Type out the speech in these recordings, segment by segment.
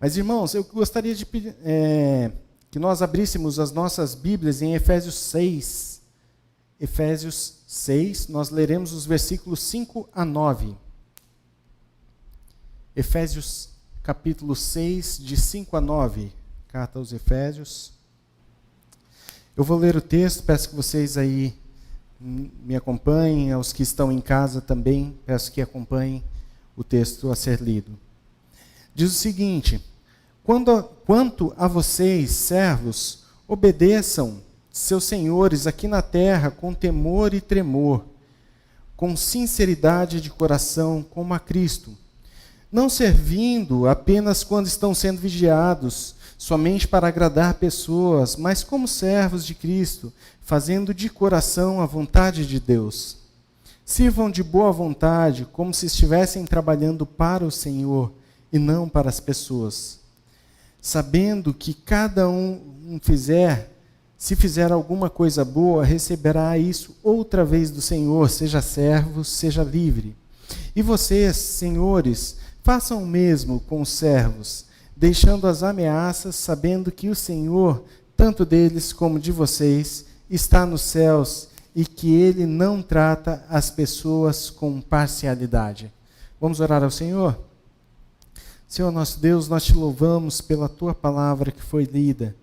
Mas, irmãos, eu gostaria de pedir que nós abríssemos as nossas Bíblias em Efésios 6. Efésios 6, nós leremos os versículos 5 a 9. Efésios capítulo 6, de 5 a 9. Carta aos Efésios. Eu vou ler o texto, peço que vocês aí me acompanhem, aos que estão em casa também, peço que acompanhem o texto a ser lido. Diz o seguinte: quanto a vocês, servos, obedeçam seus senhores aqui na terra com temor e tremor, com sinceridade de coração, como a Cristo, não servindo apenas quando estão sendo vigiados, somente para agradar pessoas, mas como servos de Cristo, fazendo de coração a vontade de Deus. Sirvam de boa vontade, como se estivessem trabalhando para o Senhor e não para as pessoas, sabendo que cada um se fizer alguma coisa boa, receberá isso outra vez do Senhor, seja servo, seja livre. E vocês, senhores, façam o mesmo com os servos, deixando as ameaças, sabendo que o Senhor, tanto deles como de vocês, está nos céus e que Ele não trata as pessoas com parcialidade. Vamos orar ao Senhor? Senhor nosso Deus, nós te louvamos pela Tua palavra que foi lida.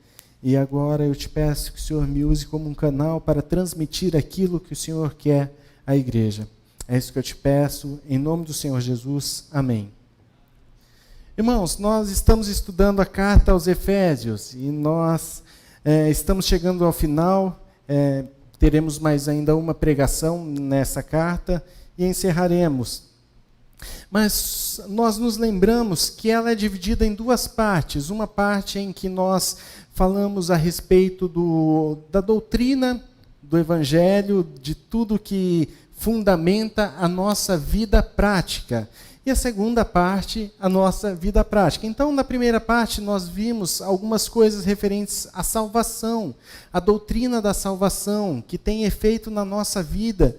E agora eu te peço que o Senhor me use como um canal para transmitir aquilo que o Senhor quer à igreja. É isso que eu te peço, em nome do Senhor Jesus. Amém. Irmãos, nós estamos estudando a carta aos Efésios e nós estamos chegando ao final, teremos mais ainda uma pregação nessa carta e encerraremos. Mas nós nos lembramos que ela é dividida em duas partes. Uma parte em que nós falamos a respeito da doutrina do Evangelho, de tudo que fundamenta a nossa vida prática. E a segunda parte, a nossa vida prática. Então, na primeira parte, nós vimos algumas coisas referentes à salvação, a doutrina da salvação, que tem efeito na nossa vida,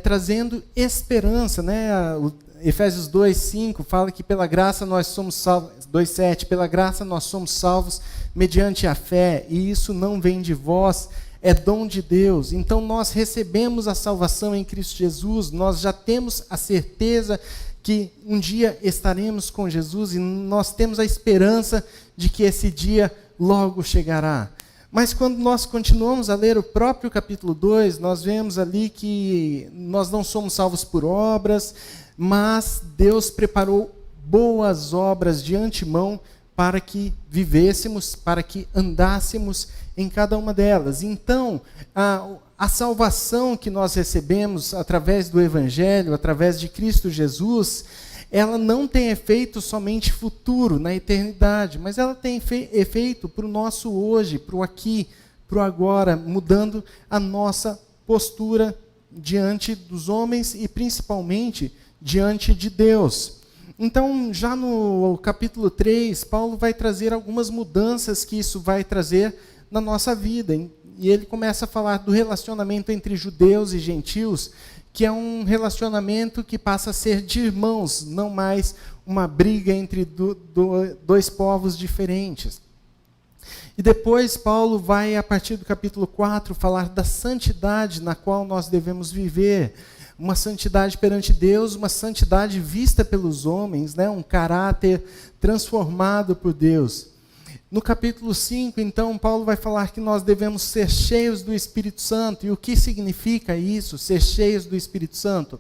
trazendo esperança, né? Efésios 2:5 fala que pela graça nós somos salvos, 2:7, pela graça nós somos salvos mediante a fé, e isso não vem de vós, é dom de Deus. Então nós recebemos a salvação em Cristo Jesus, nós já temos a certeza que um dia estaremos com Jesus e nós temos a esperança de que esse dia logo chegará. Mas quando nós continuamos a ler o próprio capítulo 2, nós vemos ali que nós não somos salvos por obras, mas Deus preparou boas obras de antemão para que vivêssemos, para que andássemos em cada uma delas. Então, a salvação que nós recebemos através do Evangelho, através de Cristo Jesus, ela não tem efeito somente futuro, na eternidade, mas ela tem efeito para o nosso hoje, para o aqui, para o agora, mudando a nossa postura diante dos homens e principalmente diante de Deus. Então, já no capítulo 3, Paulo vai trazer algumas mudanças que isso vai trazer na nossa vida. E ele começa a falar do relacionamento entre judeus e gentios, que é um relacionamento que passa a ser de irmãos, não mais uma briga entre dois povos diferentes. E depois Paulo vai, a partir do capítulo 4, falar da santidade na qual nós devemos viver. Uma santidade perante Deus, uma santidade vista pelos homens, né? Um caráter transformado por Deus. No capítulo 5, então, Paulo vai falar que nós devemos ser cheios do Espírito Santo. E o que significa isso, ser cheios do Espírito Santo?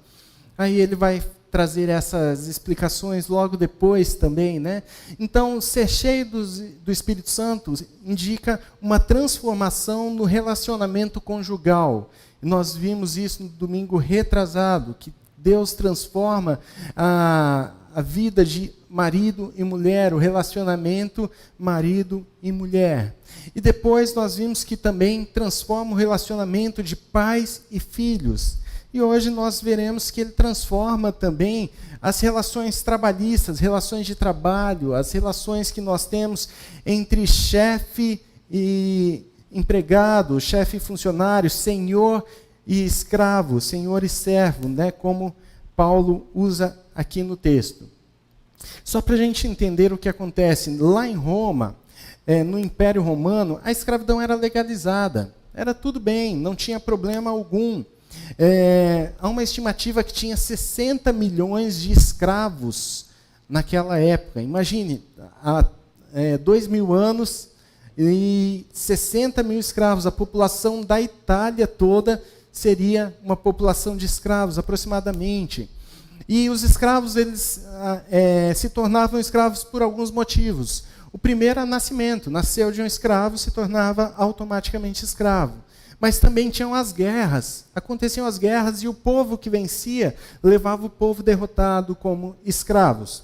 Aí ele vai trazer essas explicações logo depois também, né? Então, ser cheio do Espírito Santo indica uma transformação no relacionamento conjugal. Nós vimos isso no domingo retrasado, que Deus transforma a vida de marido e mulher, o relacionamento marido e mulher. E depois nós vimos que também transforma o relacionamento de pais e filhos. E hoje nós veremos que ele transforma também as relações trabalhistas, relações de trabalho, as relações que nós temos entre chefe e empregado, chefe e funcionário, senhor e escravo, senhor e servo, né, como Paulo usa aqui no texto. Só para a gente entender o que acontece, lá em Roma, no Império Romano, a escravidão era legalizada. Era tudo bem, não tinha problema algum. Há uma estimativa que tinha 60 milhões de escravos naquela época. Imagine, há 2.000 anos e 60 mil escravos. A população da Itália toda seria uma população de escravos, aproximadamente. E os escravos, eles se tornavam escravos por alguns motivos. O primeiro é o nascimento. Nasceu de um escravo, se tornava automaticamente escravo. Mas também tinham as guerras. Aconteciam as guerras e o povo que vencia levava o povo derrotado como escravos.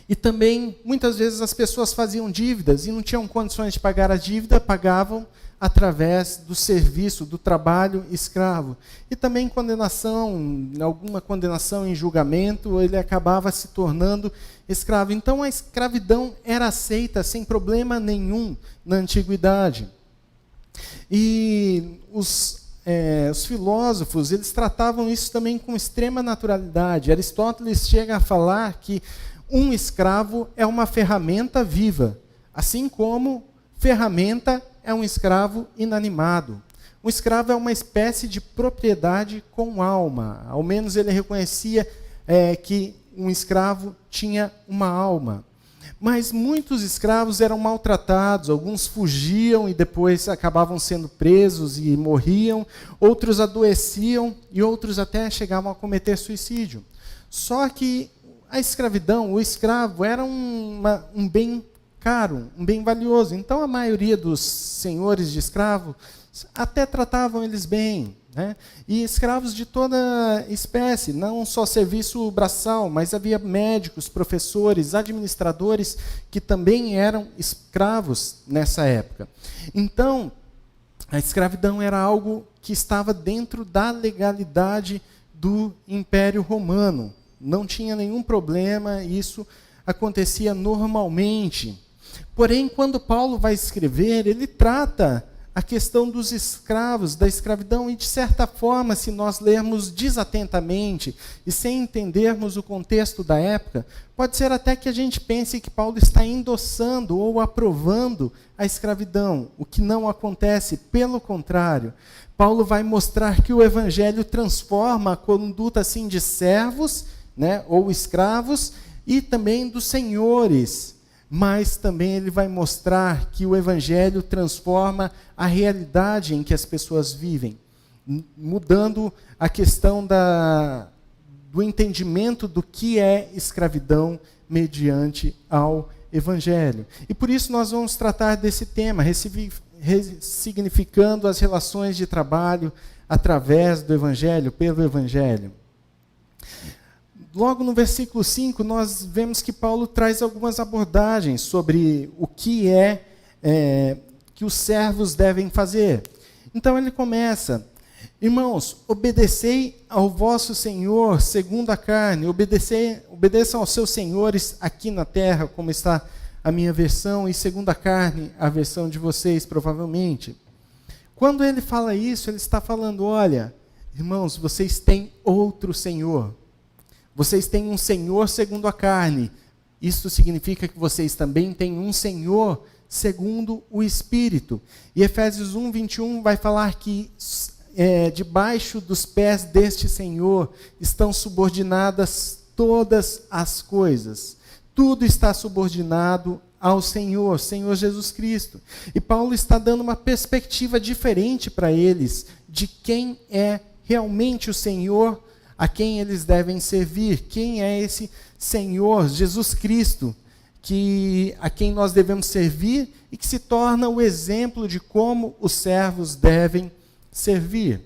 E também, muitas vezes, as pessoas faziam dívidas e não tinham condições de pagar a dívida, pagavam através do serviço, do trabalho escravo. E também condenação, alguma condenação em julgamento, ele acabava se tornando escravo. Então a escravidão era aceita sem problema nenhum na antiguidade. E os filósofos, eles tratavam isso também com extrema naturalidade. Aristóteles chega a falar que um escravo é uma ferramenta viva, assim como ferramenta é um escravo inanimado. Um escravo é uma espécie de propriedade com alma. Ao menos ele reconhecia que um escravo tinha uma alma. Mas muitos escravos eram maltratados, alguns fugiam e depois acabavam sendo presos e morriam, outros adoeciam e outros até chegavam a cometer suicídio. Só que a escravidão, o escravo, era um bem caro, um bem valioso. Então a maioria dos senhores de escravos até tratavam eles bem, né? E escravos de toda espécie, não só serviço braçal, mas havia médicos, professores, administradores que também eram escravos nessa época. Então, a escravidão era algo que estava dentro da legalidade do Império Romano. Não tinha nenhum problema, isso acontecia normalmente. Porém, quando Paulo vai escrever, ele trata a questão dos escravos, da escravidão, e de certa forma, se nós lermos desatentamente e sem entendermos o contexto da época, pode ser até que a gente pense que Paulo está endossando ou aprovando a escravidão, o que não acontece, pelo contrário. Paulo vai mostrar que o evangelho transforma a conduta assim de servos, né, ou escravos, e também dos senhores. Mas também ele vai mostrar que o evangelho transforma a realidade em que as pessoas vivem, mudando a questão do entendimento do que é escravidão mediante ao evangelho. E por isso nós vamos tratar desse tema, ressignificando as relações de trabalho através do evangelho, pelo evangelho. Logo no versículo 5, nós vemos que Paulo traz algumas abordagens sobre o que que os servos devem fazer. Então ele começa: irmãos, obedecei ao vosso Senhor segundo a carne, obedeçam aos seus senhores aqui na terra, como está a minha versão, e segundo a carne, a versão de vocês, provavelmente. Quando ele fala isso, ele está falando: olha, irmãos, vocês têm outro Senhor. Vocês têm um Senhor segundo a carne. Isso significa que vocês também têm um Senhor segundo o Espírito. E Efésios 1, 21 vai falar que debaixo dos pés deste Senhor estão subordinadas todas as coisas. Tudo está subordinado ao Senhor, Senhor Jesus Cristo. E Paulo está dando uma perspectiva diferente para eles de quem é realmente o Senhor a quem eles devem servir. Quem é esse Senhor, Jesus Cristo, a quem nós devemos servir e que se torna o exemplo de como os servos devem servir.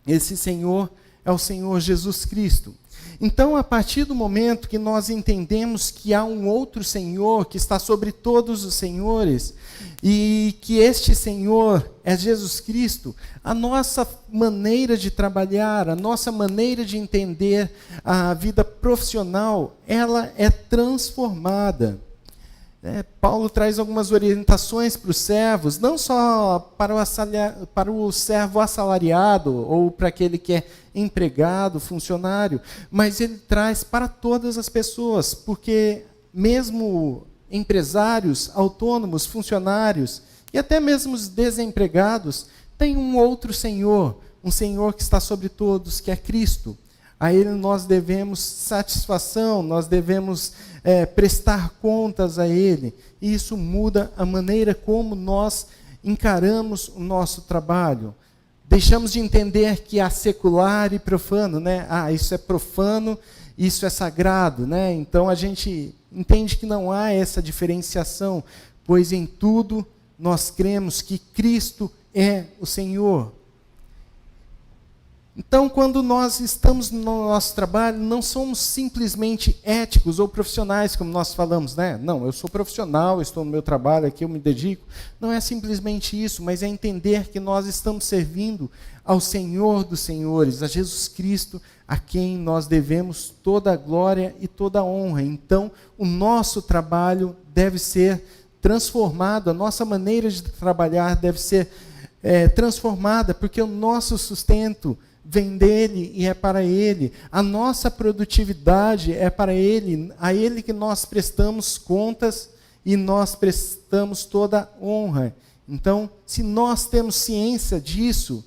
Esse Senhor é o Senhor Jesus Cristo. Então, a partir do momento que nós entendemos que há um outro Senhor que está sobre todos os senhores e que este Senhor é Jesus Cristo, a nossa maneira de trabalhar, a nossa maneira de entender a vida profissional, ela é transformada. Paulo traz algumas orientações para os servos, não só para o servo assalariado ou para aquele que é empregado, funcionário, mas ele traz para todas as pessoas, porque mesmo empresários, autônomos, funcionários e até mesmo os desempregados têm um outro Senhor, um Senhor que está sobre todos, que é Cristo. A Ele nós devemos satisfação, nós devemos prestar contas a Ele. E isso muda a maneira como nós encaramos o nosso trabalho. Deixamos de entender que há secular e profano, né? Isso é profano, isso é sagrado, né? Então a gente entende que não há essa diferenciação, pois em tudo nós cremos que Cristo é o Senhor. Então, quando nós estamos no nosso trabalho, não somos simplesmente éticos ou profissionais, como nós falamos, né? Não, eu sou profissional, eu estou no meu trabalho aqui, eu me dedico. Não é simplesmente isso, mas é entender que nós estamos servindo ao Senhor dos Senhores, a Jesus Cristo, a quem nós devemos toda a glória e toda a honra. Então, o nosso trabalho deve ser transformado, a nossa maneira de trabalhar deve ser transformada, porque o nosso sustento vem dele e é para ele. A nossa produtividade é para ele, a ele que nós prestamos contas e nós prestamos toda honra. Então, se nós temos ciência disso,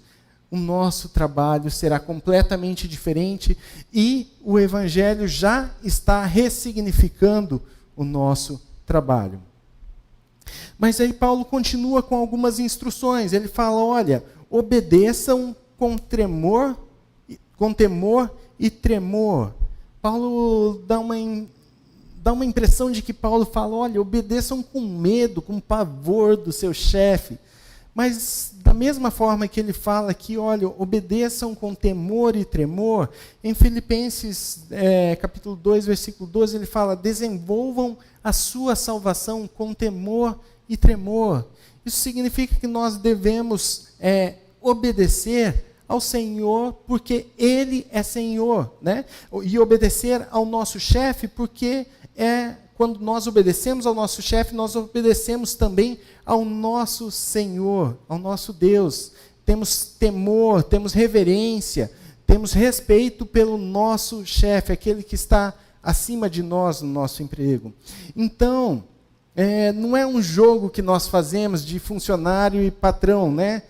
o nosso trabalho será completamente diferente e o Evangelho já está ressignificando o nosso trabalho. Mas aí Paulo continua com algumas instruções. Ele fala, olha, obedeçam com temor e tremor. Paulo dá uma impressão de que Paulo fala, olha, obedeçam com medo, com pavor do seu chefe. Mas da mesma forma que ele fala aqui, olha, obedeçam com temor e tremor, em Filipenses capítulo 2, versículo 12, ele fala, desenvolvam a sua salvação com temor e tremor. Isso significa que nós devemos obedecer ao Senhor, porque Ele é Senhor, né? E obedecer ao nosso chefe, porque quando nós obedecemos ao nosso chefe, nós obedecemos também ao nosso Senhor, ao nosso Deus. Temos temor, temos reverência, temos respeito pelo nosso chefe, aquele que está acima de nós no nosso emprego. Então, não é um jogo que nós fazemos de funcionário e patrão, né?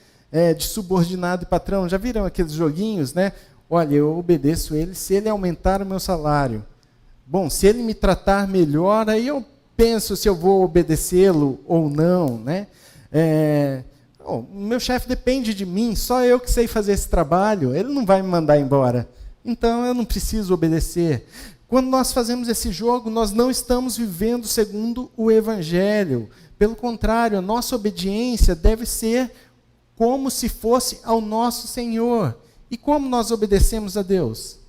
De subordinado e patrão. Já viram aqueles joguinhos, né? Olha, eu obedeço ele se ele aumentar o meu salário. Bom, se ele me tratar melhor, aí eu penso se eu vou obedecê-lo ou não, né? O meu chefe depende de mim, só eu que sei fazer esse trabalho, ele não vai me mandar embora. Então eu não preciso obedecer. Quando nós fazemos esse jogo, nós não estamos vivendo segundo o Evangelho. Pelo contrário, a nossa obediência deve ser como se fosse ao nosso Senhor. E como nós obedecemos a Deus?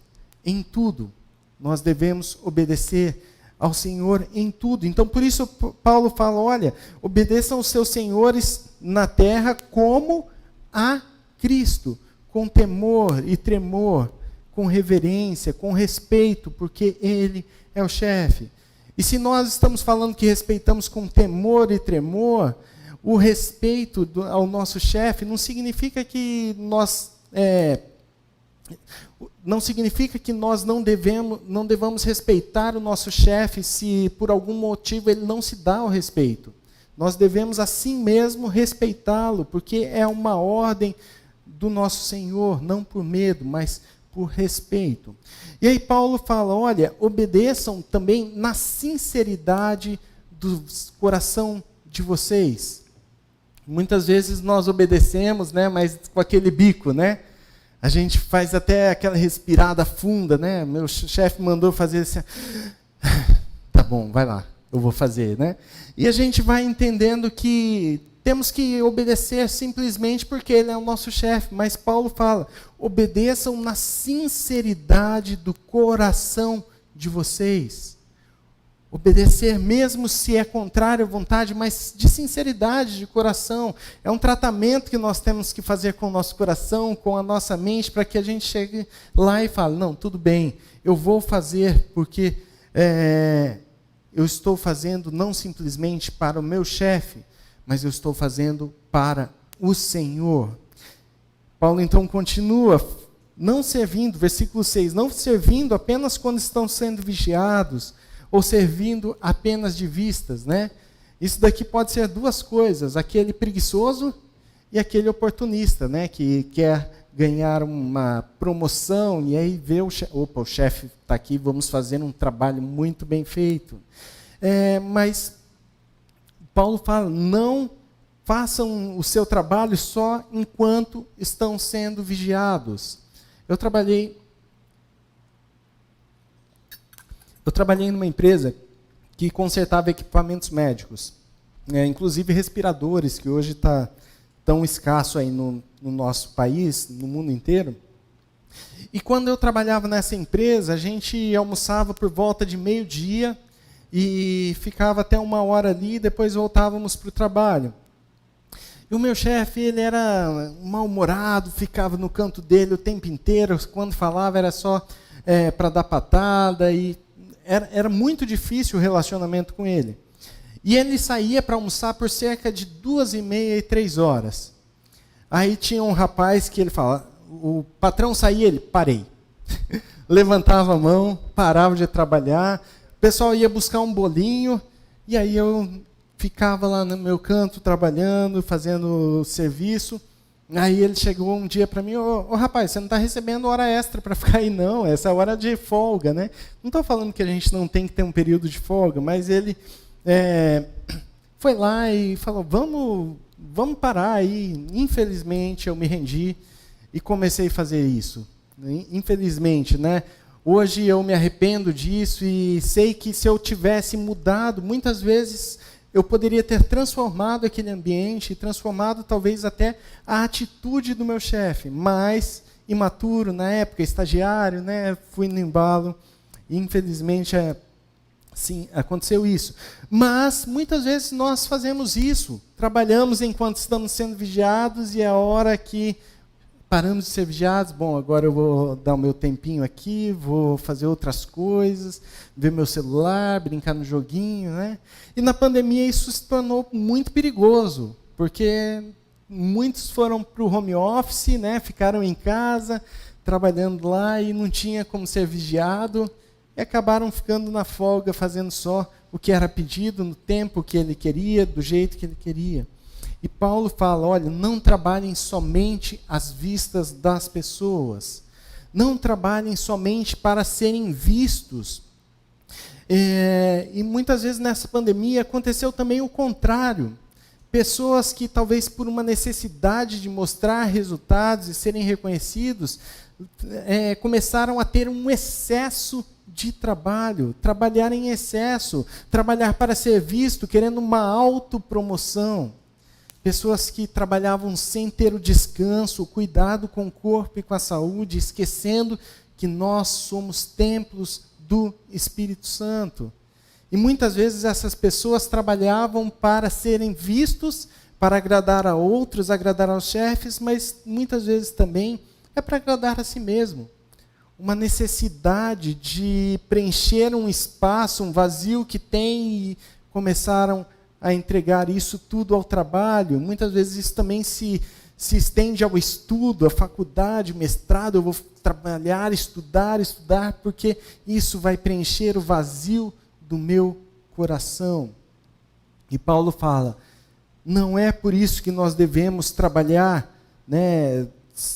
Em tudo. Nós devemos obedecer ao Senhor em tudo. Então, por isso, Paulo fala, olha, obedeçam os seus senhores na terra como a Cristo, com temor e tremor, com reverência, com respeito, porque Ele é o chefe. E se nós estamos falando que respeitamos com temor e tremor, o respeito ao nosso chefe não significa que nós não devamos respeitar o nosso chefe se por algum motivo ele não se dá o respeito. Nós devemos assim mesmo respeitá-lo, porque é uma ordem do nosso Senhor, não por medo, mas por respeito. E aí Paulo fala, olha, obedeçam também na sinceridade do coração de vocês. Muitas vezes nós obedecemos, né, mas com aquele bico, né? A gente faz até aquela respirada funda, né? Meu chefe mandou fazer assim, tá bom, vai lá, eu vou fazer, né? E a gente vai entendendo que temos que obedecer simplesmente porque ele é o nosso chefe, mas Paulo fala, obedeçam na sinceridade do coração de vocês. Obedecer mesmo se é contrário à vontade, mas de sinceridade, de coração. É um tratamento que nós temos que fazer com o nosso coração, com a nossa mente, para que a gente chegue lá e fale, não, tudo bem, eu vou fazer porque eu estou fazendo não simplesmente para o meu chefe, mas eu estou fazendo para o Senhor. Paulo então continua, não servindo, versículo 6, não servindo apenas quando estão sendo vigiados, ou servindo apenas de vistas, né? Isso daqui pode ser duas coisas, aquele preguiçoso e aquele oportunista, né? Que quer ganhar uma promoção e aí vê o chefe está aqui, vamos fazer um trabalho muito bem feito. Mas Paulo fala, não façam o seu trabalho só enquanto estão sendo vigiados. Eu trabalhei numa empresa que consertava equipamentos médicos, inclusive respiradores, que hoje está tão escasso aí no nosso país, no mundo inteiro. E quando eu trabalhava nessa empresa, a gente almoçava por volta de 12:00 e ficava até 1h ali, e depois voltávamos para o trabalho. E o meu chefe, ele era mal-humorado, ficava no canto dele o tempo inteiro, quando falava era só para dar patada, e era muito difícil o relacionamento com ele. E ele saía para almoçar por cerca de 2h30 e 3 horas. Aí tinha um rapaz que ele falava, o patrão saía, ele, parei. Levantava a mão, parava de trabalhar, o pessoal ia buscar um bolinho, e aí eu ficava lá no meu canto trabalhando, fazendo serviço. Aí ele chegou um dia para mim, ô rapaz, você não está recebendo hora extra para ficar aí não, essa é hora de folga, né? Não estou falando que a gente não tem que ter um período de folga, mas ele foi lá e falou, vamos parar aí. Infelizmente eu me rendi e comecei a fazer isso. Infelizmente, né? Hoje eu me arrependo disso e sei que se eu tivesse mudado, muitas vezes eu poderia ter transformado aquele ambiente, transformado talvez até a atitude do meu chefe, mas imaturo na época, estagiário, né, fui no embalo, e infelizmente sim, aconteceu isso. Mas muitas vezes nós fazemos isso, trabalhamos enquanto estamos sendo vigiados e a hora que paramos de ser vigiados, bom, agora eu vou dar o meu tempinho aqui, vou fazer outras coisas, ver meu celular, brincar no joguinho, né? E na pandemia isso se tornou muito perigoso, porque muitos foram para o home office, né? Ficaram em casa, trabalhando lá e não tinha como ser vigiado, e acabaram ficando na folga, fazendo só o que era pedido, no tempo que ele queria, do jeito que ele queria. E Paulo fala, olha, não trabalhem somente às vistas das pessoas. Não trabalhem somente para serem vistos. E muitas vezes nessa pandemia aconteceu também o contrário. Pessoas que talvez por uma necessidade de mostrar resultados e serem reconhecidos, começaram a ter um excesso de trabalho, trabalhar em excesso, trabalhar para ser visto, querendo uma autopromoção. Pessoas que trabalhavam sem ter o descanso, o cuidado com o corpo e com a saúde, esquecendo que nós somos templos do Espírito Santo. E muitas vezes essas pessoas trabalhavam para serem vistos, para agradar a outros, agradar aos chefes, mas muitas vezes também é para agradar a si mesmo. Uma necessidade de preencher um espaço, um vazio que tem, e começaram a entregar isso tudo ao trabalho. Muitas vezes isso também se estende ao estudo, à faculdade, mestrado. Eu vou trabalhar, estudar, porque isso vai preencher o vazio do meu coração. E Paulo fala, não é por isso que nós devemos trabalhar, né,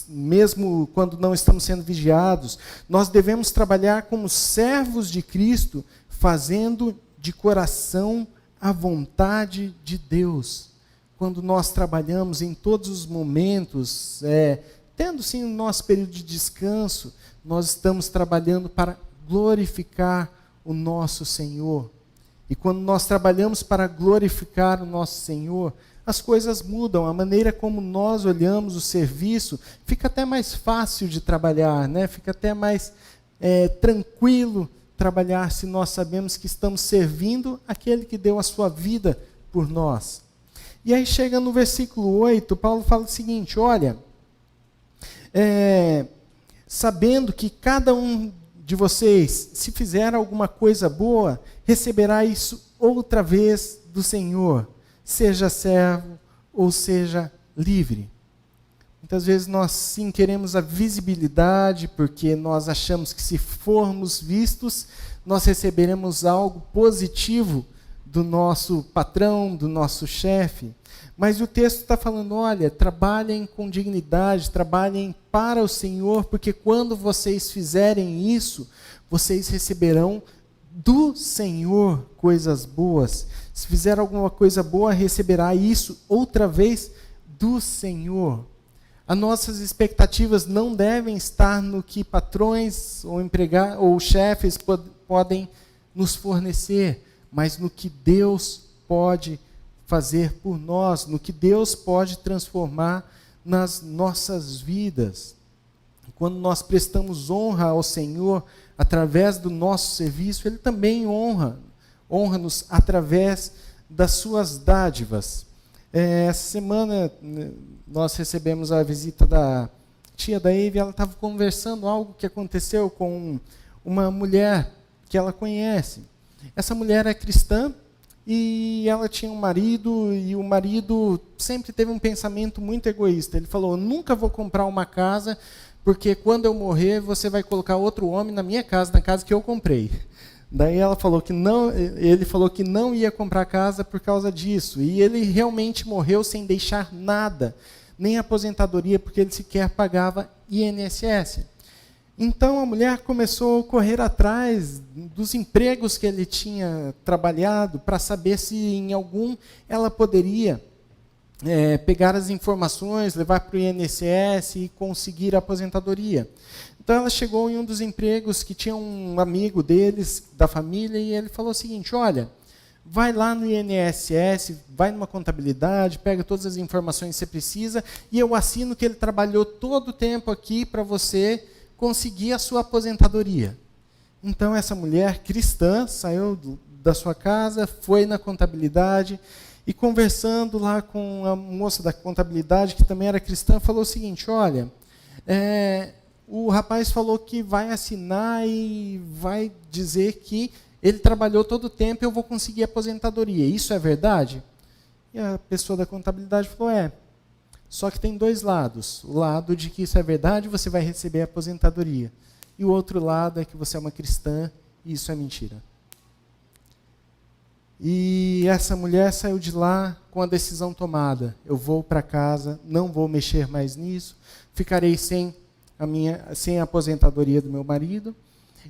mesmo quando não estamos sendo vigiados. Nós devemos trabalhar como servos de Cristo, fazendo de coração a vontade de Deus. Quando nós trabalhamos em todos os momentos, tendo sim o nosso período de descanso, nós estamos trabalhando para glorificar o nosso Senhor. E quando nós trabalhamos para glorificar o nosso Senhor, as coisas mudam, a maneira como nós olhamos o serviço fica até mais fácil de trabalhar, né? Fica até mais tranquilo trabalhar se nós sabemos que estamos servindo aquele que deu a sua vida por nós. E aí chega no versículo 8, Paulo fala o seguinte, olha, sabendo que cada um de vocês, se fizer alguma coisa boa, receberá isso outra vez do Senhor, seja servo ou seja livre. Muitas vezes nós sim queremos a visibilidade, porque nós achamos que se formos vistos, nós receberemos algo positivo do nosso patrão, do nosso chefe. Mas o texto está falando, olha, trabalhem com dignidade, trabalhem para o Senhor, porque quando vocês fizerem isso, vocês receberão do Senhor coisas boas. Se fizer alguma coisa boa, receberá isso outra vez do Senhor. As nossas expectativas não devem estar no que patrões ou chefes podem nos fornecer, mas no que Deus pode fazer por nós, no que Deus pode transformar nas nossas vidas. Quando nós prestamos honra ao Senhor através do nosso serviço, Ele também honra-nos através das suas dádivas. Essa semana nós recebemos a visita da tia da Eve, ela estava conversando algo que aconteceu com uma mulher que ela conhece. Essa mulher é cristã e ela tinha um marido, e o marido sempre teve um pensamento muito egoísta. Ele falou, nunca vou comprar uma casa, porque quando eu morrer, você vai colocar outro homem na minha casa, na casa que eu comprei. Daí ela falou que não, ele falou que não ia comprar casa por causa disso. E ele realmente morreu sem deixar nada, nem aposentadoria, porque ele sequer pagava INSS. Então a mulher começou a correr atrás dos empregos que ele tinha trabalhado, para saber se em algum ela poderia pegar as informações, levar para o INSS e conseguir a aposentadoria. Então ela chegou em um dos empregos que tinha um amigo deles, da família, e ele falou o seguinte, olha, vai lá no INSS, vai numa contabilidade, pega todas as informações que você precisa, e eu assino que ele trabalhou todo o tempo aqui para você conseguir a sua aposentadoria. Então essa mulher cristã saiu da sua casa, foi na contabilidade, e conversando lá com a moça da contabilidade, que também era cristã, falou o seguinte, olha, o rapaz falou que vai assinar e vai dizer que ele trabalhou todo o tempo e eu vou conseguir aposentadoria. Isso é verdade? E a pessoa da contabilidade falou, só que tem dois lados. O lado de que isso é verdade, você vai receber a aposentadoria. E o outro lado é que você é uma cristã e isso é mentira. E essa mulher saiu de lá com a decisão tomada. Eu vou para casa, não vou mexer mais nisso, ficarei sem a aposentadoria do meu marido.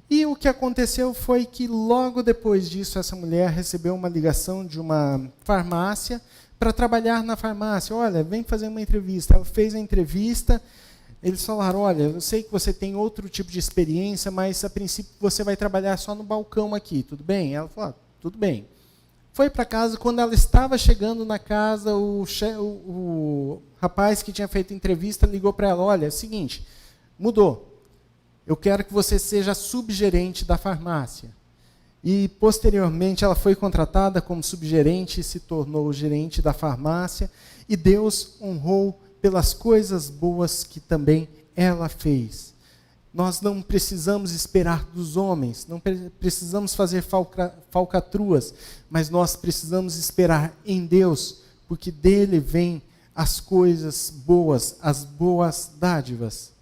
E o que aconteceu foi que logo depois disso, essa mulher recebeu uma ligação de uma farmácia para trabalhar na farmácia. Olha, vem fazer uma entrevista. Ela fez a entrevista, eles falaram, olha, eu sei que você tem outro tipo de experiência, mas a princípio você vai trabalhar só no balcão aqui, tudo bem? Ela falou, tudo bem. Foi para casa, quando ela estava chegando na casa, o rapaz que tinha feito a entrevista ligou para ela, olha, é o seguinte, mudou, eu quero que você seja subgerente da farmácia. E, posteriormente, ela foi contratada como subgerente e se tornou gerente da farmácia, e Deus honrou pelas coisas boas que também ela fez. Nós não precisamos esperar dos homens, não precisamos fazer falcatruas, mas nós precisamos esperar em Deus, porque dele vêm as coisas boas, as boas dádivas.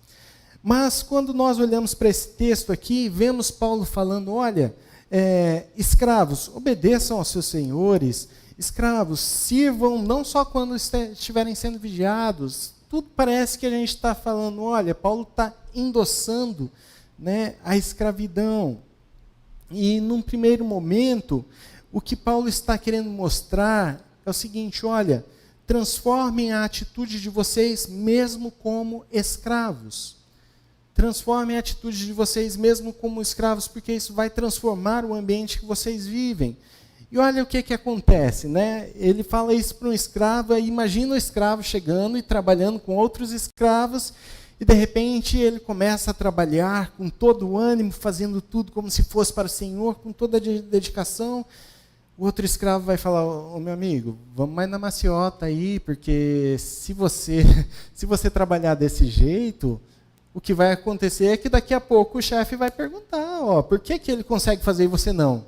Mas quando nós olhamos para esse texto aqui, vemos Paulo falando, olha, escravos, obedeçam aos seus senhores, escravos, sirvam não só quando estiverem sendo vigiados. Tudo parece que a gente está falando, olha, Paulo está endossando, né, a escravidão. E num primeiro momento, o que Paulo está querendo mostrar é o seguinte, olha, transformem a atitude de vocês mesmo como escravos. Transformem a atitude de vocês mesmo como escravos, porque isso vai transformar o ambiente que vocês vivem. E olha o que acontece, né? Ele fala isso para um escravo, aí imagina o escravo chegando e trabalhando com outros escravos, e de repente ele começa a trabalhar com todo o ânimo, fazendo tudo como se fosse para o Senhor, com toda a dedicação. O outro escravo vai falar, meu amigo, vamos mais na maciota aí, porque se você trabalhar desse jeito, o que vai acontecer é que daqui a pouco o chefe vai perguntar, por que ele consegue fazer e você não?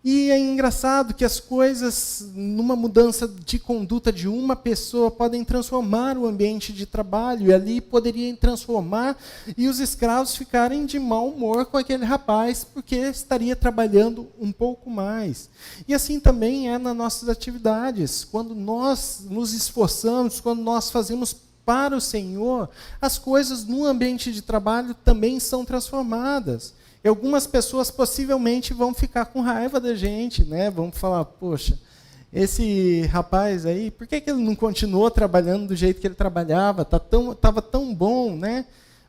E é engraçado que as coisas, numa mudança de conduta de uma pessoa, podem transformar o ambiente de trabalho, e ali poderiam transformar e os escravos ficarem de mau humor com aquele rapaz, porque estaria trabalhando um pouco mais. E assim também é nas nossas atividades. Quando nós nos esforçamos, quando nós fazemos para o Senhor, as coisas no ambiente de trabalho também são transformadas. E algumas pessoas possivelmente vão ficar com raiva da gente, né? Vão falar, poxa, esse rapaz aí, por que ele não continuou trabalhando do jeito que ele trabalhava? Estava tão bom, né?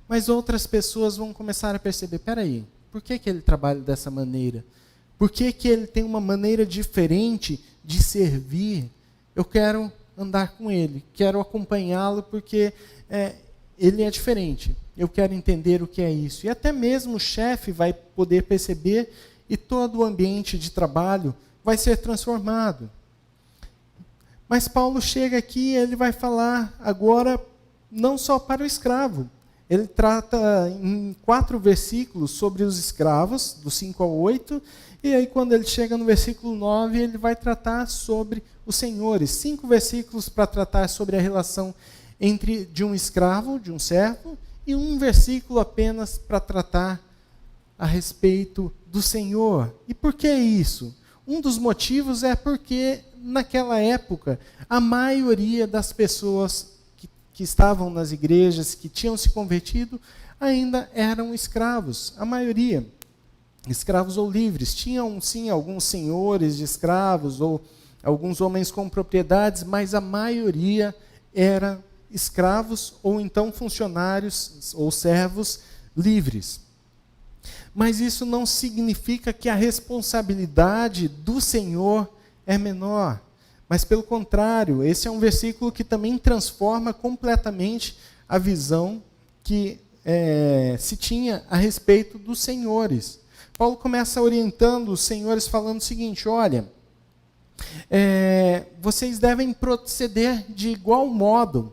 Mas outras pessoas vão começar a perceber, peraí, por que ele trabalha dessa maneira? Por que ele tem uma maneira diferente de servir? Eu quero andar com ele, quero acompanhá-lo porque ele é diferente. Eu quero entender o que é isso. E até mesmo o chefe vai poder perceber e todo o ambiente de trabalho vai ser transformado. Mas Paulo chega aqui e ele vai falar agora não só para o escravo. Ele trata em 4 versículos sobre os escravos, do 5 ao 8, e aí quando ele chega no versículo 9, ele vai tratar sobre os senhores. 5 versículos para tratar sobre a relação de um escravo, de um servo, e 1 versículo apenas para tratar a respeito do Senhor. E por que isso? Um dos motivos é porque, naquela época, a maioria das pessoas que estavam nas igrejas, que tinham se convertido, ainda eram escravos. A maioria, escravos ou livres. Tinham, sim, alguns senhores de escravos, ou alguns homens com propriedades, mas a maioria era escravos ou então funcionários ou servos livres. Mas isso não significa que a responsabilidade do Senhor é menor. Mas pelo contrário, esse é um versículo que também transforma completamente a visão que se tinha a respeito dos senhores. Paulo começa orientando os senhores falando o seguinte, olha, vocês devem proceder de igual modo,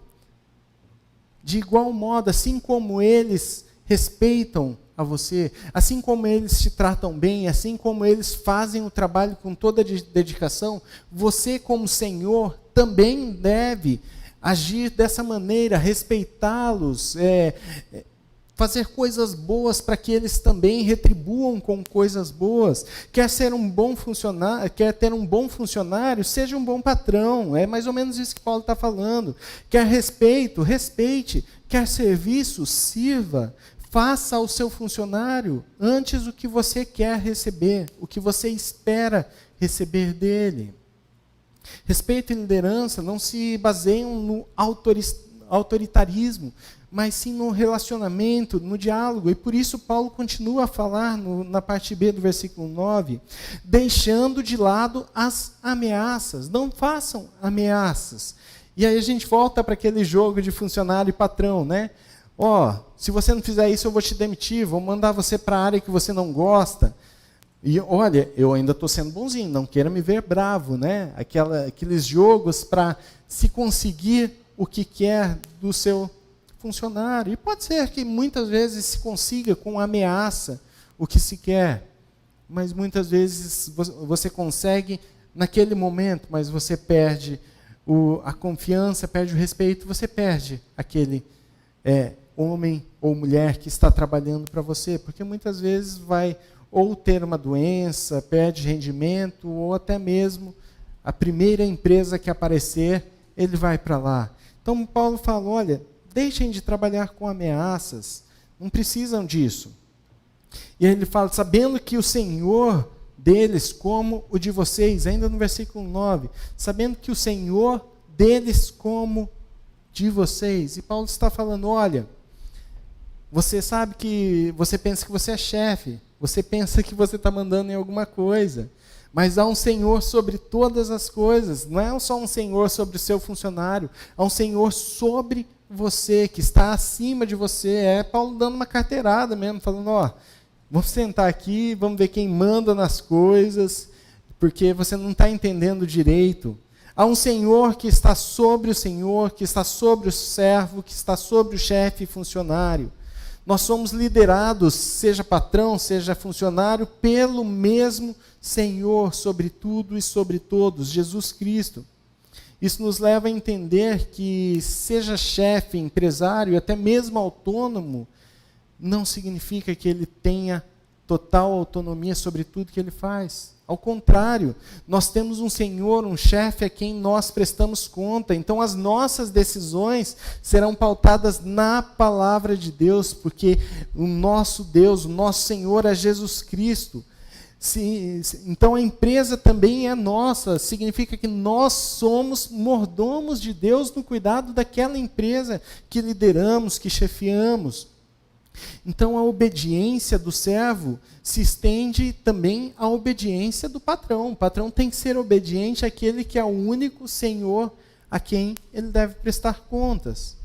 assim como eles respeitam a você, assim como eles te tratam bem, assim como eles fazem o trabalho com toda dedicação, você como Senhor também deve agir dessa maneira, respeitá-los, fazer coisas boas para que eles também retribuam com coisas boas. Quer ser um bom funcionário, quer ter um bom funcionário, seja um bom patrão. É mais ou menos isso que Paulo está falando. Quer respeito, respeite. Quer serviço, sirva. Faça ao seu funcionário antes o que você quer receber, o que você espera receber dele. Respeito e liderança não se baseiam no autoritarismo, mas sim no relacionamento, no diálogo. E por isso Paulo continua a falar na parte B do versículo 9, deixando de lado as ameaças. Não façam ameaças. E aí a gente volta para aquele jogo de funcionário e patrão, né? Se você não fizer isso, eu vou te demitir, vou mandar você para a área que você não gosta. E olha, eu ainda estou sendo bonzinho, não queira me ver bravo, né? Aqueles jogos para se conseguir o que quer do seu funcionário. E pode ser que muitas vezes se consiga com ameaça o que se quer, mas muitas vezes você consegue naquele momento, mas você perde a confiança, perde o respeito, você perde aquele homem ou mulher que está trabalhando para você, porque muitas vezes vai ou ter uma doença, perde rendimento, ou até mesmo a primeira empresa que aparecer, ele vai para lá. Então Paulo fala, olha, deixem de trabalhar com ameaças, não precisam disso. E aí ele fala, sabendo que o Senhor deles, como o de vocês, ainda no versículo 9, sabendo que o Senhor deles, como de vocês. E Paulo está falando, olha, você sabe que, você pensa que você é chefe, você pensa que você está mandando em alguma coisa, mas há um Senhor sobre todas as coisas, não é só um Senhor sobre o seu funcionário, há um Senhor sobre você, que está acima de você. É Paulo dando uma carteirada mesmo, falando, vamos sentar aqui, vamos ver quem manda nas coisas, porque você não está entendendo direito. Há um Senhor que está sobre o Senhor, que está sobre o servo, que está sobre o chefe e funcionário. Nós somos liderados, seja patrão, seja funcionário, pelo mesmo Senhor sobre tudo e sobre todos, Jesus Cristo. Isso nos leva a entender que seja chefe, empresário, até mesmo autônomo, não significa que ele tenha total autonomia sobre tudo que ele faz. Ao contrário, nós temos um Senhor, um chefe a quem nós prestamos conta. Então as nossas decisões serão pautadas na palavra de Deus, porque o nosso Deus, o nosso Senhor é Jesus Cristo. Então a empresa também é nossa, significa que nós somos mordomos de Deus no cuidado daquela empresa que lideramos, que chefiamos. Então a obediência do servo se estende também à obediência do patrão. O patrão tem que ser obediente àquele que é o único Senhor a quem ele deve prestar contas.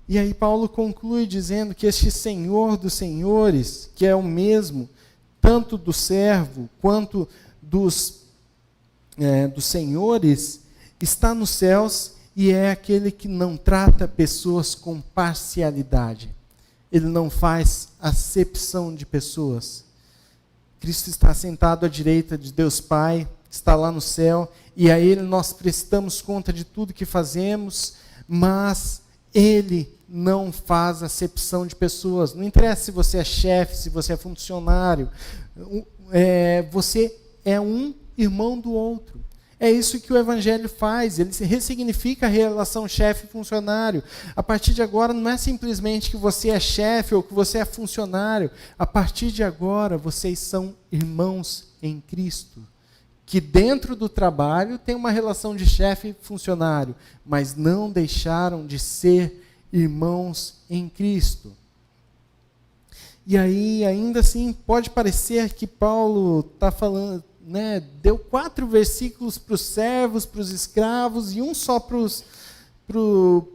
E aí Paulo conclui dizendo que este Senhor dos senhores, que é o mesmo, tanto do servo quanto dos senhores, está nos céus e é aquele que não trata pessoas com parcialidade. Ele não faz acepção de pessoas. Cristo está sentado à direita de Deus Pai, está lá no céu, e a Ele nós prestamos conta de tudo que fazemos, mas Ele não faz acepção de pessoas. Não interessa se você é chefe, se você é funcionário, você é um irmão do outro. É isso que o Evangelho faz, ele ressignifica a relação chefe-funcionário. A partir de agora, não é simplesmente que você é chefe ou que você é funcionário. A partir de agora, vocês são irmãos em Cristo. Que dentro do trabalho tem uma relação de chefe-funcionário, mas não deixaram de ser irmãos em Cristo. E aí, ainda assim, pode parecer que Paulo está falando... deu 4 versículos para os servos, para os escravos e um só para o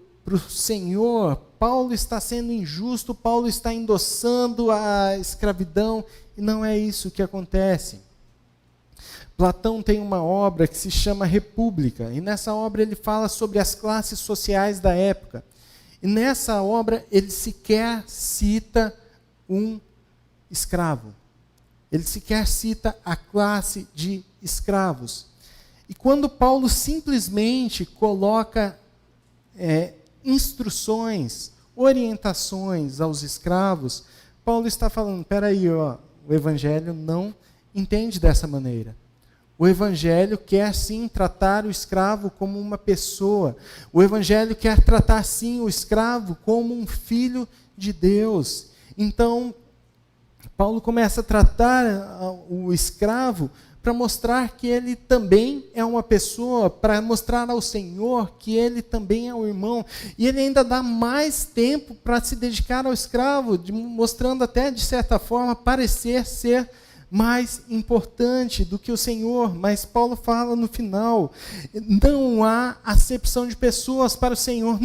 Senhor. Paulo está sendo injusto, Paulo está endossando a escravidão, e não é isso que acontece. Platão tem uma obra que se chama República, e nessa obra ele fala sobre as classes sociais da época. E nessa obra ele sequer cita um escravo. Ele sequer cita a classe de escravos. E quando Paulo simplesmente coloca instruções, orientações aos escravos, Paulo está falando, peraí, o Evangelho não entende dessa maneira. O Evangelho quer sim tratar o escravo como uma pessoa. O Evangelho quer tratar sim o escravo como um filho de Deus. Então, Paulo começa a tratar o escravo para mostrar que ele também é uma pessoa, para mostrar ao Senhor que ele também é um irmão. E ele ainda dá mais tempo para se dedicar ao escravo, mostrando até, de certa forma, parecer ser mais importante do que o Senhor. Mas Paulo fala no final, não há acepção de pessoas para o Senhor,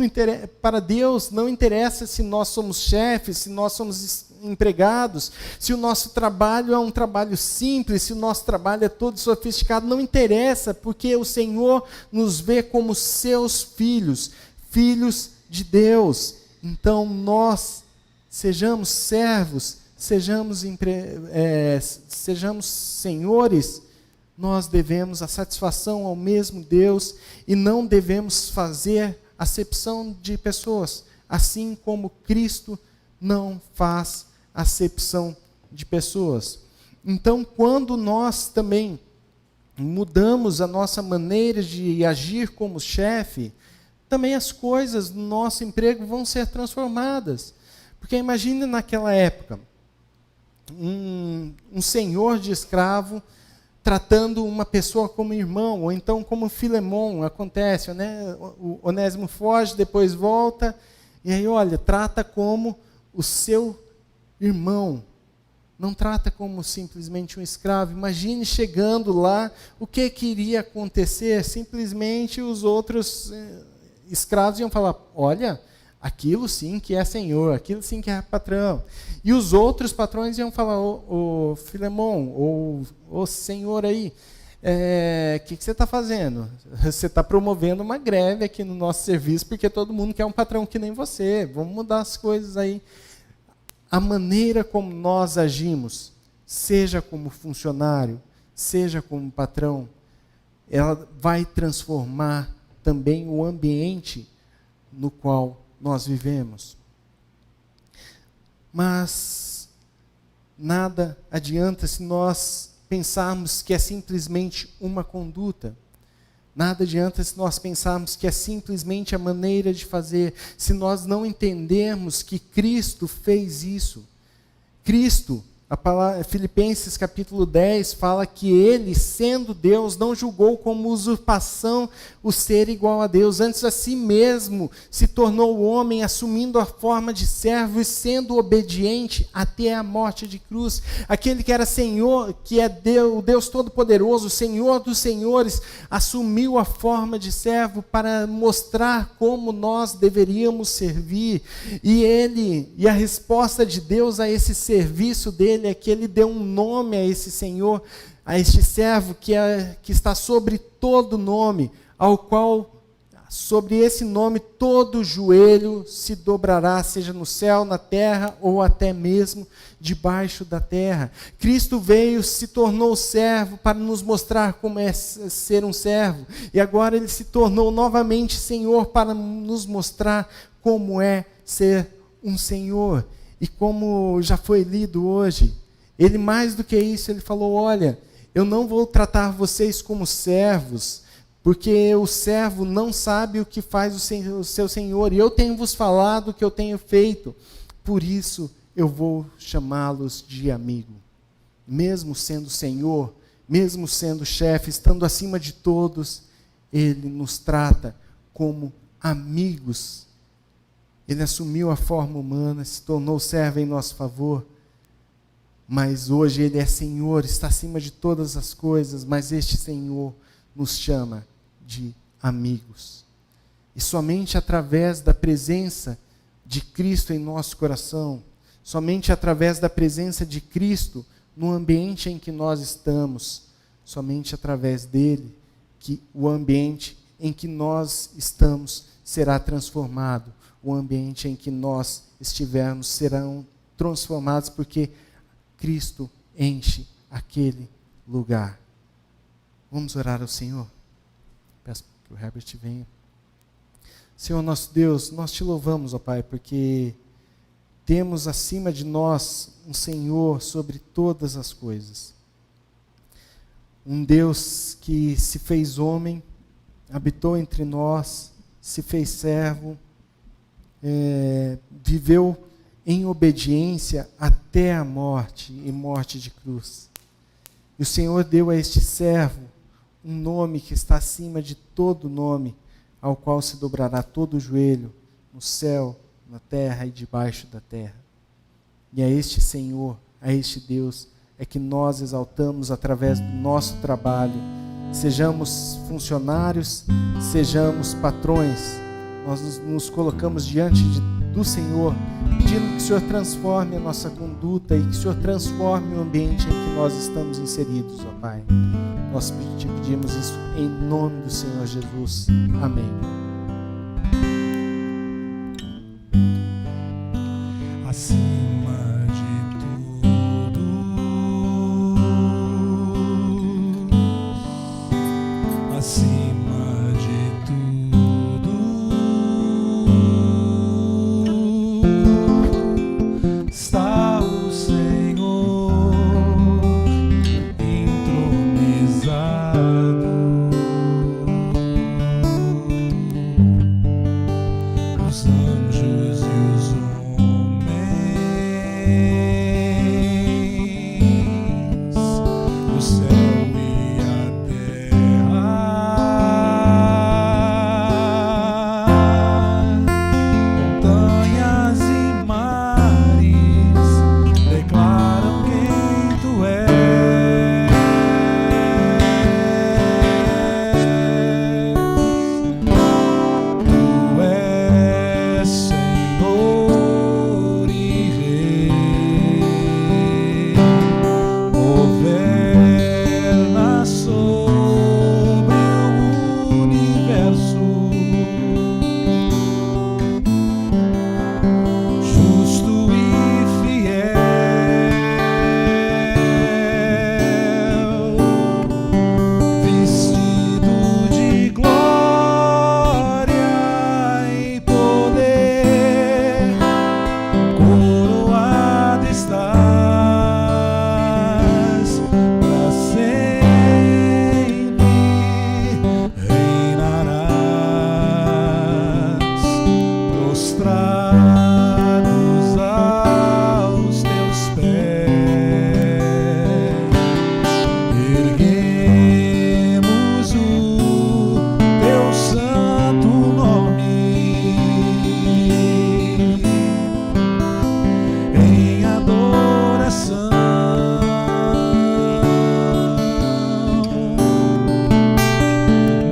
para Deus não interessa se nós somos chefes, se nós somos empregados, se o nosso trabalho é um trabalho simples, se o nosso trabalho é todo sofisticado, não interessa, porque o Senhor nos vê como seus filhos, filhos de Deus. Então nós sejamos servos, sejamos senhores, nós devemos a satisfação ao mesmo Deus e não devemos fazer acepção de pessoas, assim como Cristo não faz acepção de pessoas. Então, quando nós também mudamos a nossa maneira de agir como chefe, também as coisas no nosso emprego vão ser transformadas. Porque imagine naquela época, um senhor de escravo tratando uma pessoa como irmão, ou então como Filemão, acontece, né? O Onésimo foge, depois volta, e aí, olha, trata como o seu irmão, não trata como simplesmente um escravo. Imagine chegando lá, o que iria acontecer? Simplesmente os outros escravos iam falar, olha, aquilo sim que é senhor, aquilo sim que é patrão. E os outros patrões iam falar, ô Filemão, ô senhor aí, que você está fazendo? Você está promovendo uma greve aqui no nosso serviço porque todo mundo quer um patrão que nem você. Vamos mudar as coisas aí. A maneira como nós agimos, seja como funcionário, seja como patrão, ela vai transformar também o ambiente no qual nós vivemos. Mas nada adianta se nós pensarmos que é simplesmente uma conduta. Nada adianta se nós pensarmos que é simplesmente a maneira de fazer, se nós não entendermos que Cristo fez isso. Cristo, a palavra, Filipenses capítulo 10, fala que ele, sendo Deus, não julgou como usurpação o ser igual a Deus. Antes a si mesmo se tornou homem, assumindo a forma de servo e sendo obediente até a morte de cruz. Aquele que era Senhor, que é Deus, o Deus Todo-Poderoso, Senhor dos Senhores, assumiu a forma de servo para mostrar como nós deveríamos servir. E a resposta de Deus a esse serviço dele é que ele deu um nome a esse Senhor, a este servo que está sobre todo nome, ao qual, sobre esse nome, todo joelho se dobrará, seja no céu, na terra ou até mesmo debaixo da terra. Cristo veio, se tornou servo para nos mostrar como é ser um servo, e agora ele se tornou novamente Senhor para nos mostrar como é ser um Senhor. E como já foi lido hoje, ele mais do que isso, ele falou, olha, eu não vou tratar vocês como servos, porque o servo não sabe o que faz o seu senhor, e eu tenho vos falado o que eu tenho feito, por isso eu vou chamá-los de amigo. Mesmo sendo Senhor, mesmo sendo chefe, estando acima de todos, ele nos trata como amigos. Ele assumiu a forma humana, se tornou servo em nosso favor, mas hoje ele é Senhor, está acima de todas as coisas, mas este Senhor nos chama de amigos. E somente através da presença de Cristo em nosso coração, somente através da presença de Cristo no ambiente em que nós estamos, somente através dele, que o ambiente em que nós estamos será transformado. O ambiente em que nós estivermos serão transformados, porque Cristo enche aquele lugar. Vamos orar ao Senhor? Peço que o Herbert venha. Senhor nosso Deus, nós te louvamos, ó Pai, porque temos acima de nós um Senhor sobre todas as coisas. Um Deus que se fez homem, habitou entre nós, se fez servo, viveu em obediência até a morte, e morte de cruz. E o Senhor deu a este servo um nome que está acima de todo nome, ao qual se dobrará todo o joelho, no céu, na terra e debaixo da terra. E a este Senhor, a este Deus, é que nós exaltamos através do nosso trabalho. Sejamos funcionários, sejamos patrões, nós nos colocamos diante do Senhor, pedindo que o Senhor transforme a nossa conduta e que o Senhor transforme o ambiente em que nós estamos inseridos, ó Pai. Nós pedimos isso em nome do Senhor Jesus. Amém. Acima de tudo, acima de tudo, está o Senhor entronizado. Os anjos e os homens, o céu e a terra, montanhas e mares declaram quem tu és. Tu és Senhor e Rei. em adoração.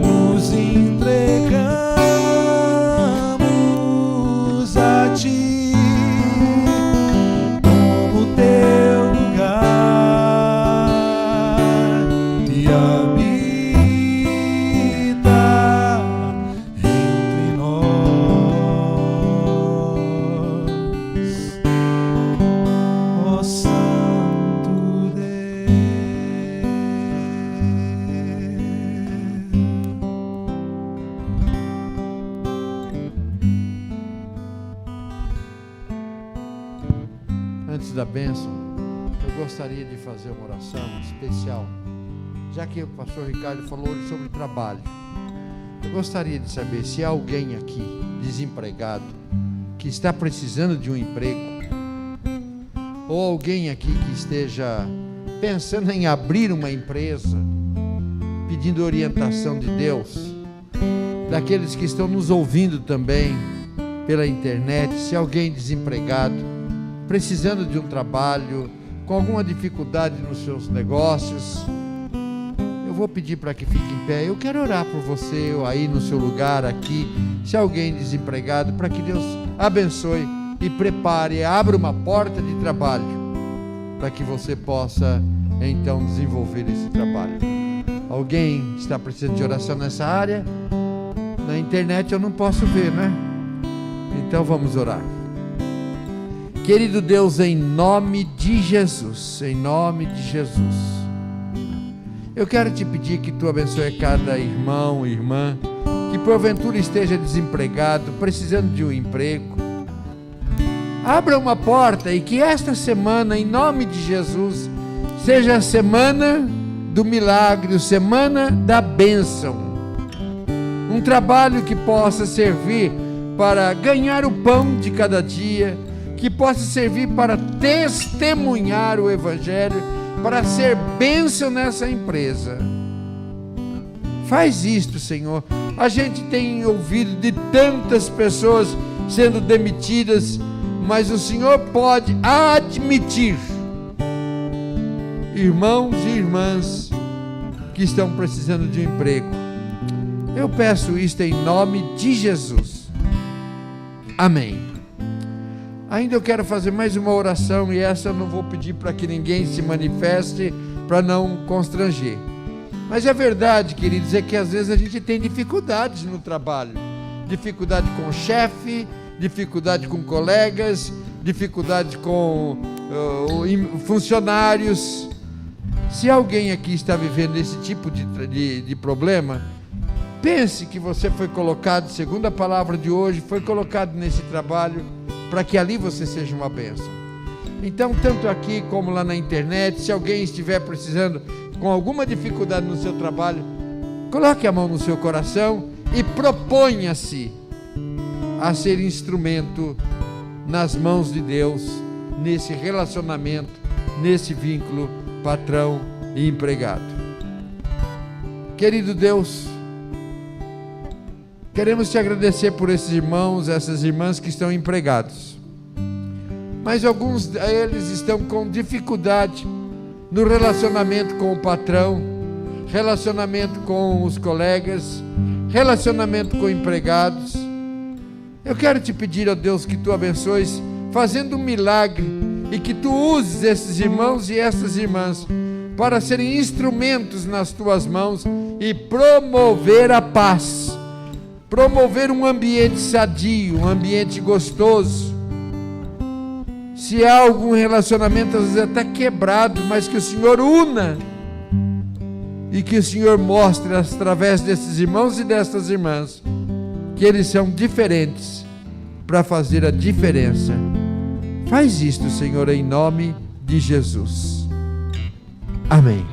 Nos entregamos a Ti como Teu lugar e habita entre nós, ó Santo Deus. Antes da bênção, eu gostaria de fazer uma oração especial, já que o pastor Ricardo falou hoje sobre trabalho. Eu gostaria de saber se há alguém aqui desempregado que está precisando de um emprego, ou alguém aqui que esteja pensando em abrir uma empresa, pedindo orientação de Deus, daqueles que estão nos ouvindo também pela internet. Se alguém desempregado, precisando de um trabalho, com alguma dificuldade nos seus negócios, eu vou pedir para que fique em pé. Eu quero orar por você aí no seu lugar aqui. Se alguém desempregado, para que Deus abençoe e prepare, abra uma porta de trabalho para que você possa então desenvolver esse trabalho. Alguém está precisando de oração nessa área? Na internet eu não posso ver, né? Então vamos orar. Querido Deus, em nome de Jesus, eu quero te pedir que Tu abençoe cada irmão e irmã que porventura esteja desempregado, precisando de um emprego. Abra uma porta e que esta semana, em nome de Jesus, seja a semana do milagre, a semana da bênção. Um trabalho que possa servir para ganhar o pão de cada dia, que possa servir para testemunhar o Evangelho, para ser bênção nessa empresa. Faz isto, Senhor. A gente tem ouvido de tantas pessoas sendo demitidas, mas o Senhor pode admitir irmãos e irmãs que estão precisando de um emprego. Eu peço isto em nome de Jesus. Amém. Ainda eu quero fazer mais uma oração, e essa eu não vou pedir para que ninguém se manifeste, para não constranger. Mas é verdade, queridos, é que às vezes a gente tem dificuldades no trabalho. Dificuldade com o chefe, dificuldade com colegas, dificuldade com funcionários. Se alguém aqui está vivendo esse tipo de problema, pense que você foi colocado, segundo a palavra de hoje, foi colocado nesse trabalho para que ali você seja uma bênção. Então, tanto aqui como lá na internet, se alguém estiver precisando, com alguma dificuldade no seu trabalho, coloque a mão no seu coração e proponha-se a ser instrumento nas mãos de Deus, nesse relacionamento, nesse vínculo patrão e empregado. Querido Deus, queremos te agradecer por esses irmãos, essas irmãs que estão empregados, mas alguns deles estão com dificuldade no relacionamento com o patrão, relacionamento com os colegas, relacionamento com empregados. Eu quero te pedir, ó Deus, que Tu abençoes, fazendo um milagre, e que Tu uses esses irmãos e essas irmãs para serem instrumentos nas Tuas mãos e promover a paz, promover um ambiente sadio, um ambiente gostoso. Se há algum relacionamento às vezes até quebrado, mas que o Senhor una e que o Senhor mostre através desses irmãos e dessas irmãs que eles são diferentes para fazer a diferença. Faz isto, Senhor, em nome de Jesus. Amém.